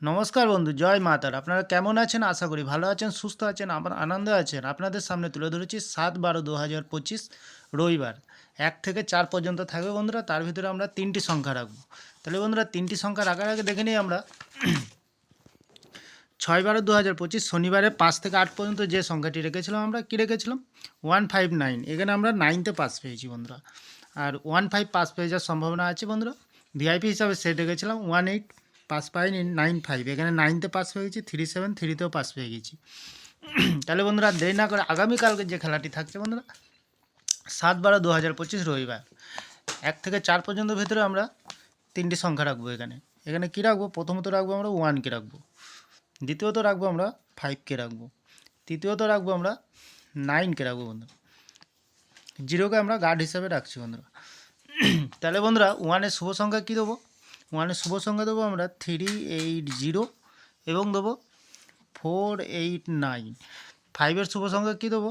নমস্কার বন্ধু, জয় মা তারা। আপনারা কেমন আছেন? আশা করি ভালো আছেন, সুস্থ আছেন, আনন্দে আছেন। আপনাদের সামনে তুলে ধরেছি 7/12/2025 রবিবার 1 থেকে 4 পর্যন্ত থাকবে বন্ধুরা। তার ভিতরে আমরা 3টি সংখ্যা রাখবো। তাহলে বন্ধুরা 3টি সংখ্যা রাখার আগে দেখে নিই আমরা 6/12/2025 শনিবারে 5 থেকে 8 পর্যন্ত যে সংখ্যাটি রেখেছিলাম, আমরা কী রেখেছিলাম? 159। এখানে আমরা 9তে পাস পেয়েছি বন্ধুরা। আর 15 পাস পেয়ে যাওয়ার সম্ভাবনা আছে বন্ধুরা। ভিআইপি হিসাবে সেট রেখেছিলাম 18 পাস পাইনি, 95। এখানে 9তে পাস পেয়ে গেছি, 37 3তেও পাস পেয়ে গেছি। তাহলে বন্ধুরা দেরি না করে আগামীকালকে যে খেলাটি থাকছে বন্ধুরা 7/12/2025 রবিবার 1 থেকে 4 পর্যন্ত ভেতরে আমরা 3টি সংখ্যা রাখবো। এখানে কী রাখবো? প্রথমত রাখবো আমরা 1কে রাখবো, দ্বিতীয়ত রাখবো আমরা 5কে রাখবো, তৃতীয়ত রাখবো আমরা 9কে রাখবো বন্ধুরা। 0কে আমরা গার্ড হিসাবে রাখছি বন্ধুরা। তাহলে বন্ধুরা 1-এর শুভ সংখ্যা কী দেবো? 1-এর শুভ সংখ্যা দেবো আমরা 380 এবং দেবো 489। 5-এর শুভ সংখ্যা কী দেবো?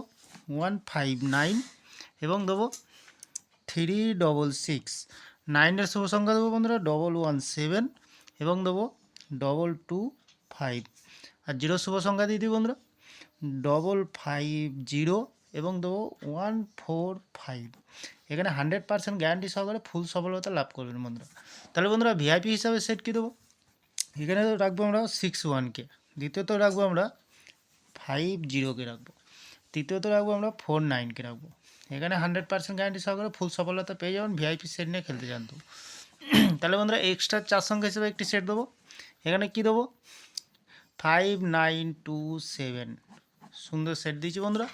159 এবং দেবো 366। 9-এর শুভ সংখ্যা দেবো বন্ধুরা 117 এবং দেবো 225। আর 0 শুভ সংখ্যা দিয়ে দিই বন্ধুরা 550 এবং দেবো 145। এখানে 100% গ্যারান্টি সহকারে ফুল সফলতা লাভ করবেন বন্ধুরা। তাহলে বন্ধুরা ভিআইপি হিসাবে সেট কী দেবো? এখানে রাখবো আমরা 61কে, দ্বিতীয়ত রাখবো আমরা 50কে রাখবো, তৃতীয়ত রাখবো আমরা 49কে রাখবো। এখানে 100% গ্যারান্টি সহকারে ফুল সফলতা পেয়ে যাবেন ভিআইপি সেট নিয়ে খেলতে চান তো। তাহলে বন্ধুরা এক্সট্রা 4 সংখ্যা হিসেবে একটি সেট দেবো। এখানে কী দেবো? 5927। সুন্দর সেট দিয়েছি বন্ধুরা।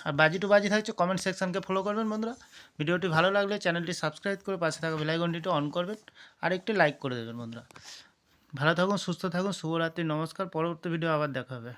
আর বাজি টু বাজি থাকছে, কমেন্ট সেকশনকে ফলো করবেন বন্ধুরা। ভিডিওটি ভালো লাগলে চ্যানেলটি সাবস্ক্রাইব করে পাশে থাকা বেল আইকনটি অন করবেন আর একটি লাইক করে দেবেন বন্ধুরা। ভালো থাকুন, সুস্থ থাকুন, শুভরাত্রি, নমস্কার। পরবর্তী ভিডিও আবার দেখা হবে।